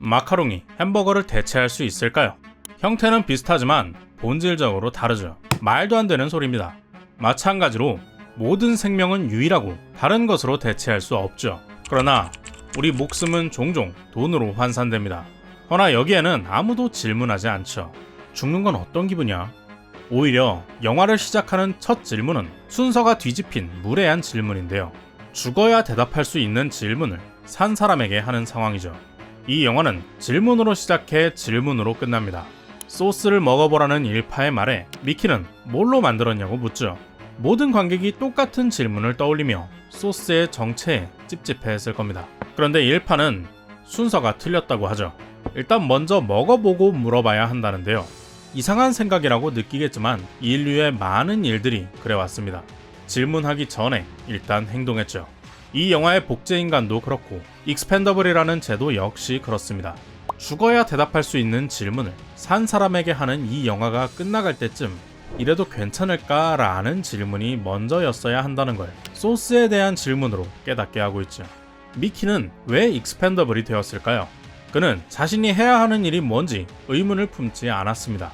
마카롱이 햄버거를 대체할 수 있을까요? 형태는 비슷하지만 본질적으로 다르죠. 말도 안 되는 소리입니다. 마찬가지로 모든 생명은 유일하고 다른 것으로 대체할 수 없죠. 그러나 우리 목숨은 종종 돈으로 환산됩니다. 허나 여기에는 아무도 질문하지 않죠. 죽는 건 어떤 기분이야? 오히려 영화를 시작하는 첫 질문은 순서가 뒤집힌 무례한 질문인데요. 죽어야 대답할 수 있는 질문을 산 사람에게 하는 상황이죠. 이 영화는 질문으로 시작해 질문으로 끝납니다. 소스를 먹어보라는 일파의 말에 미키는 뭘로 만들었냐고 묻죠. 모든 관객이 똑같은 질문을 떠올리며 소스의 정체에 찝찝해했을 겁니다. 그런데 일파는 순서가 틀렸다고 하죠. 일단 먼저 먹어보고 물어봐야 한다는데요. 이상한 생각이라고 느끼겠지만 인류의 많은 일들이 그래왔습니다. 질문하기 전에 일단 행동했죠. 이 영화의 복제인간도 그렇고 익스펜더블이라는 제도 역시 그렇습니다. 죽어야 대답할 수 있는 질문을 산 사람에게 하는 이 영화가 끝나갈 때쯤 이래도 괜찮을까? 라는 질문이 먼저였어야 한다는 걸 소스에 대한 질문으로 깨닫게 하고 있죠. 미키는 왜 익스펜더블이 되었을까요? 그는 자신이 해야 하는 일이 뭔지 의문을 품지 않았습니다.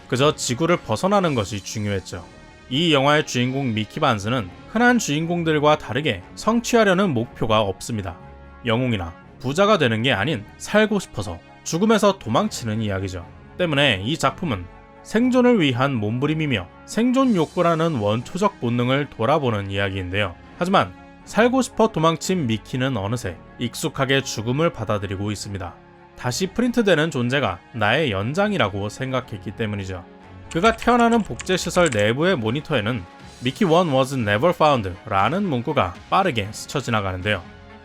그저 지구를 벗어나는 것이 중요했죠. 이 영화의 주인공 미키 반스는 흔한 주인공들과 다르게 성취하려는 목표가 없습니다. 영웅이나 부자가 되는 게 아닌 살고 싶어서 죽음에서 도망치는 이야기죠. 때문에 이 작품은 생존을 위한 몸부림이며 생존 욕구라는 원초적 본능을 돌아보는 이야기인데요. 하지만 살고 싶어 도망친 미키는 어느새 익숙하게 죽음을 받아들이고 있습니다. 다시 프린트되는 존재가 나의 연장이라고 생각했기 때문이죠. 그가 태어나는 복제시설 내부의 모니터에는 Mickey 1 was never found 라는 문구가 빠르게 스쳐 지나가는데요.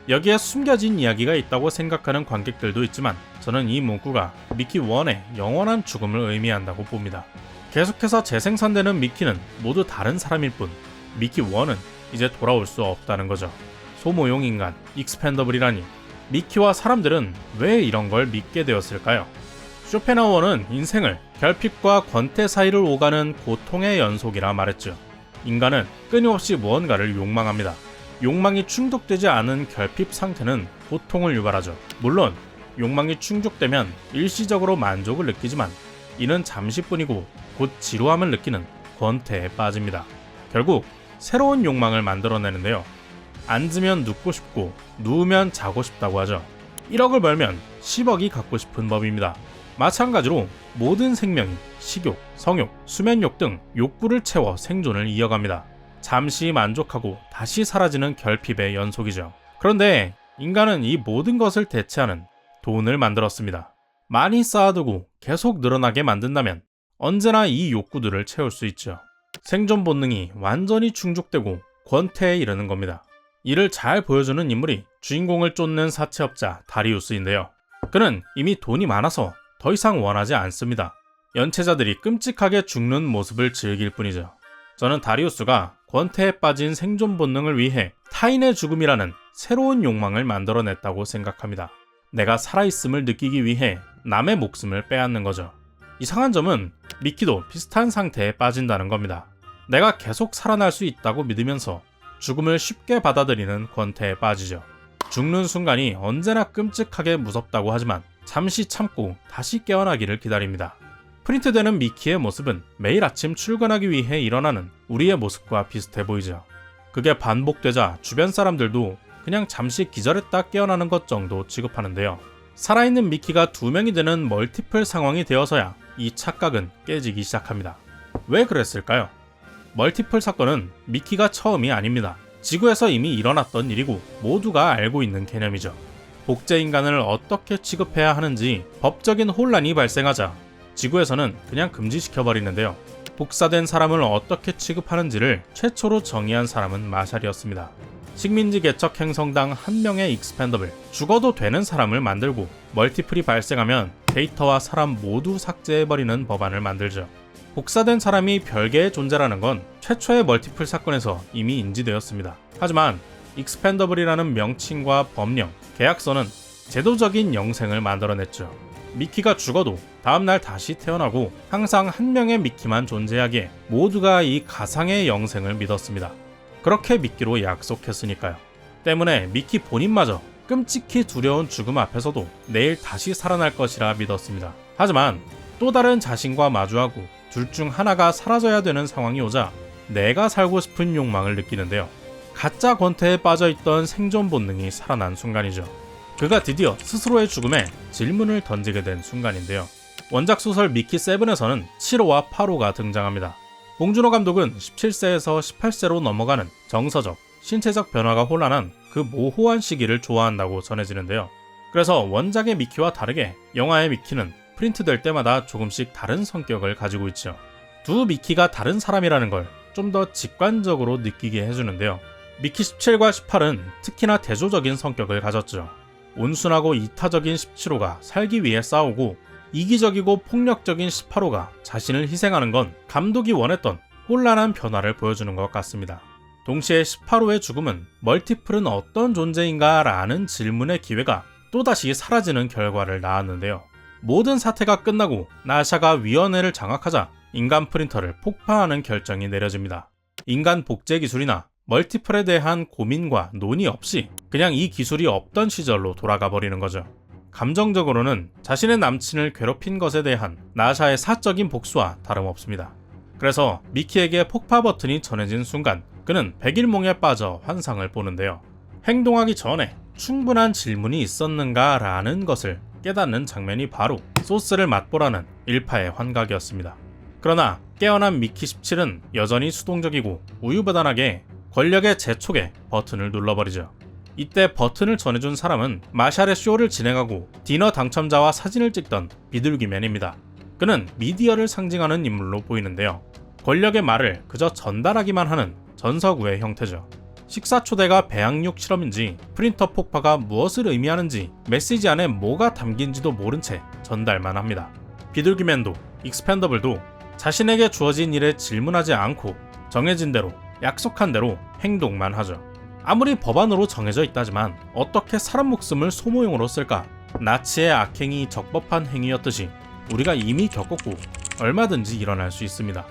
여기에 숨겨진 이야기가 있다고 생각하는 관객들도 있지만 저는 이 문구가 미키 1의 영원한 죽음을 의미한다고 봅니다. 계속해서 재생산되는 미키는 모두 다른 사람일 뿐 미키 1은 이제 돌아올 수 없다는 거죠. 소모용 인간, 익스펜더블이라니 미키와 사람들은 왜 이런 걸 믿게 되었을까요? 쇼펜하우어는 인생을 결핍과 권태 사이를 오가는 고통의 연속이라 말했죠. 인간은 끊임없이 무언가를 욕망합니다. 욕망이 충족되지 않은 결핍 상태는 고통을 유발하죠. 물론 욕망이 충족되면 일시적으로 만족을 느끼지만 이는 잠시뿐이고 곧 지루함을 느끼는 권태에 빠집니다. 결국 새로운 욕망을 만들어내는데요. 앉으면 눕고 싶고 누우면 자고 싶다고 하죠. 1억을 벌면 10억이 갖고 싶은 법입니다. 마찬가지로 모든 생명이 식욕, 성욕, 수면욕 등 욕구를 채워 생존을 이어갑니다. 잠시 만족하고 다시 사라지는 결핍의 연속이죠. 그런데 인간은 이 모든 것을 대체하는 돈을 만들었습니다. 많이 쌓아두고 계속 늘어나게 만든다면 언제나 이 욕구들을 채울 수 있죠. 생존 본능이 완전히 충족되고 권태에 이르는 겁니다. 이를 잘 보여주는 인물이 주인공을 쫓는 사채업자 다리우스인데요. 그는 이미 돈이 많아서 더 이상 원하지 않습니다. 연체자들이 끔찍하게 죽는 모습을 즐길 뿐이죠. 저는 다리우스가 권태에 빠진 생존 본능을 위해 타인의 죽음이라는 새로운 욕망을 만들어냈다고 생각합니다. 내가 살아있음을 느끼기 위해 남의 목숨을 빼앗는 거죠. 이상한 점은 미키도 비슷한 상태에 빠진다는 겁니다. 내가 계속 살아날 수 있다고 믿으면서 죽음을 쉽게 받아들이는 권태에 빠지죠. 죽는 순간이 언제나 끔찍하게 무섭다고 하지만 잠시 참고 다시 깨어나기를 기다립니다. 프린트되는 미키의 모습은 매일 아침 출근하기 위해 일어나는 우리의 모습과 비슷해 보이죠. 그게 반복되자 주변 사람들도 그냥 잠시 기절했다 깨어나는 것 정도 취급하는데요. 살아있는 미키가 2명이 되는 멀티플 상황이 되어서야 이 착각은 깨지기 시작합니다. 왜 그랬을까요? 멀티플 사건은 미키가 처음이 아닙니다. 지구에서 이미 일어났던 일이고 모두가 알고 있는 개념이죠. 복제인간을 어떻게 취급해야 하는지 법적인 혼란이 발생하자 지구에서는 그냥 금지시켜버리는데요. 복사된 사람을 어떻게 취급하는지를 최초로 정의한 사람은 마샬이었습니다. 식민지 개척 행성당 한 명의 익스펜더블, 죽어도 되는 사람을 만들고 멀티플이 발생하면 데이터와 사람 모두 삭제해버리는 법안을 만들죠. 복사된 사람이 별개의 존재라는 건 최초의 멀티플 사건에서 이미 인지되었습니다. 하지만 익스펜더블이라는 명칭과 법령, 계약서는 제도적인 영생을 만들어냈죠. 미키가 죽어도 다음날 다시 태어나고 항상 한 명의 미키만 존재하기에 모두가 이 가상의 영생을 믿었습니다. 그렇게 믿기로 약속했으니까요. 때문에 미키 본인마저 끔찍히 두려운 죽음 앞에서도 내일 다시 살아날 것이라 믿었습니다. 하지만 또 다른 자신과 마주하고 둘 중 하나가 사라져야 되는 상황이 오자 내가 살고 싶은 욕망을 느끼는데요. 가짜 권태에 빠져있던 생존 본능이 살아난 순간이죠. 그가 드디어 스스로의 죽음에 질문을 던지게 된 순간인데요. 원작 소설 미키 7에서는 7호와 8호가 등장합니다. 봉준호 감독은 17세에서 18세로 넘어가는 정서적, 신체적 변화가 혼란한 그 모호한 시기를 좋아한다고 전해지는데요. 그래서 원작의 미키와 다르게 영화의 미키는 프린트될 때마다 조금씩 다른 성격을 가지고 있죠. 두 미키가 다른 사람이라는 걸 좀 더 직관적으로 느끼게 해주는데요. 미키 17과 18은 특히나 대조적인 성격을 가졌죠. 온순하고 이타적인 17호가 살기 위해 싸우고 이기적이고 폭력적인 18호가 자신을 희생하는 건 감독이 원했던 혼란한 변화를 보여주는 것 같습니다. 동시에 18호의 죽음은 멀티플은 어떤 존재인가 라는 질문의 기회가 또다시 사라지는 결과를 낳았는데요. 모든 사태가 끝나고 나샤가 위원회를 장악하자 인간 프린터를 폭파하는 결정이 내려집니다. 인간 복제 기술이나 멀티플에 대한 고민과 논의 없이 그냥 이 기술이 없던 시절로 돌아가 버리는 거죠. 감정적으로는 자신의 남친을 괴롭힌 것에 대한 나샤의 사적인 복수와 다름없습니다. 그래서 미키에게 폭파 버튼이 전해진 순간 그는 백일몽에 빠져 환상을 보는데요. 행동하기 전에 충분한 질문이 있었는가 라는 것을 깨닫는 장면이 바로 소스를 맛보라는 일파의 환각이었습니다. 그러나 깨어난 미키 17은 여전히 수동적이고 우유부단하게 권력의 재촉에 버튼을 눌러버리죠. 이때 버튼을 전해준 사람은 마샬의 쇼를 진행하고 디너 당첨자와 사진을 찍던 비둘기맨입니다. 그는 미디어를 상징하는 인물로 보이는데요. 권력의 말을 그저 전달하기만 하는 전서구의 형태죠. 식사 초대가 배양육 실험인지 프린터 폭파가 무엇을 의미하는지 메시지 안에 뭐가 담긴지도 모른 채 전달만 합니다. 비둘기맨도 익스펜더블도 자신에게 주어진 일에 질문하지 않고 정해진 대로 약속한 대로 행동만 하죠. 아무리 법안으로 정해져 있다지만 어떻게 사람 목숨을 소모용으로 쓸까? 나치의 악행이 적법한 행위였듯이 우리가 이미 겪었고 얼마든지 일어날 수 있습니다.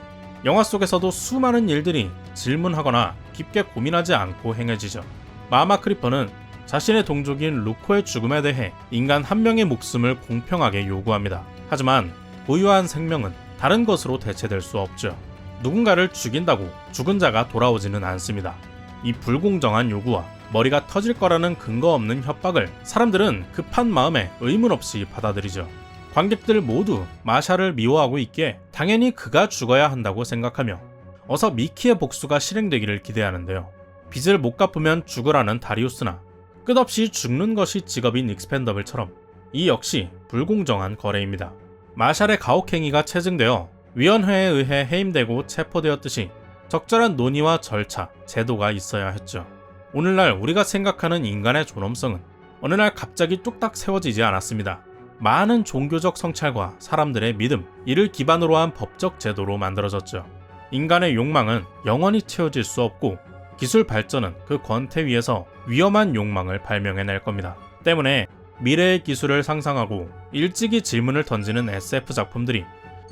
영화 속에서도 수많은 일들이 질문하거나 깊게 고민하지 않고 행해지죠. 마마 크리퍼는 자신의 동족인 루코의 죽음에 대해 인간 한 명의 목숨을 공평하게 요구합니다. 하지만 고유한 생명은 다른 것으로 대체될 수 없죠. 누군가를 죽인다고 죽은 자가 돌아오지는 않습니다. 이 불공정한 요구와 머리가 터질 거라는 근거 없는 협박을 사람들은 급한 마음에 의문 없이 받아들이죠. 관객들 모두 마샬을 미워하고 있기에 당연히 그가 죽어야 한다고 생각하며 어서 미키의 복수가 실행되기를 기대하는데요. 빚을 못 갚으면 죽으라는 다리우스나 끝없이 죽는 것이 직업인 익스펜더블처럼 이 역시 불공정한 거래입니다. 마샬의 가혹행위가 체증되어 위원회에 의해 해임되고 체포되었듯이 적절한 논의와 절차, 제도가 있어야 했죠. 오늘날 우리가 생각하는 인간의 존엄성은 어느 날 갑자기 뚝딱 세워지지 않았습니다. 많은 종교적 성찰과 사람들의 믿음, 이를 기반으로 한 법적 제도로 만들어졌죠. 인간의 욕망은 영원히 채워질 수 없고 기술 발전은 그 권태 위에서 위험한 욕망을 발명해낼 겁니다. 때문에 미래의 기술을 상상하고 일찍이 질문을 던지는 SF 작품들이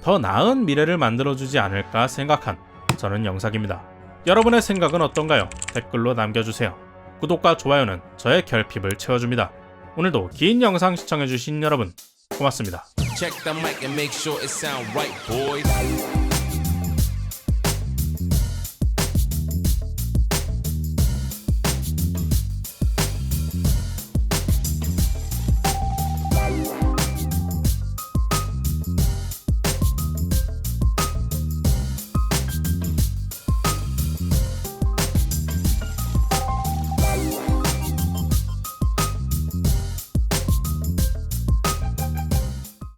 더 나은 미래를 만들어주지 않을까 생각한 저는 영삭입니다. 여러분의 생각은 어떤가요? 댓글로 남겨주세요. 구독과 좋아요는 저의 결핍을 채워줍니다. 오늘도 긴 영상 시청해주신 여러분 고맙습니다. Check the mic and make sure it sound right, boys.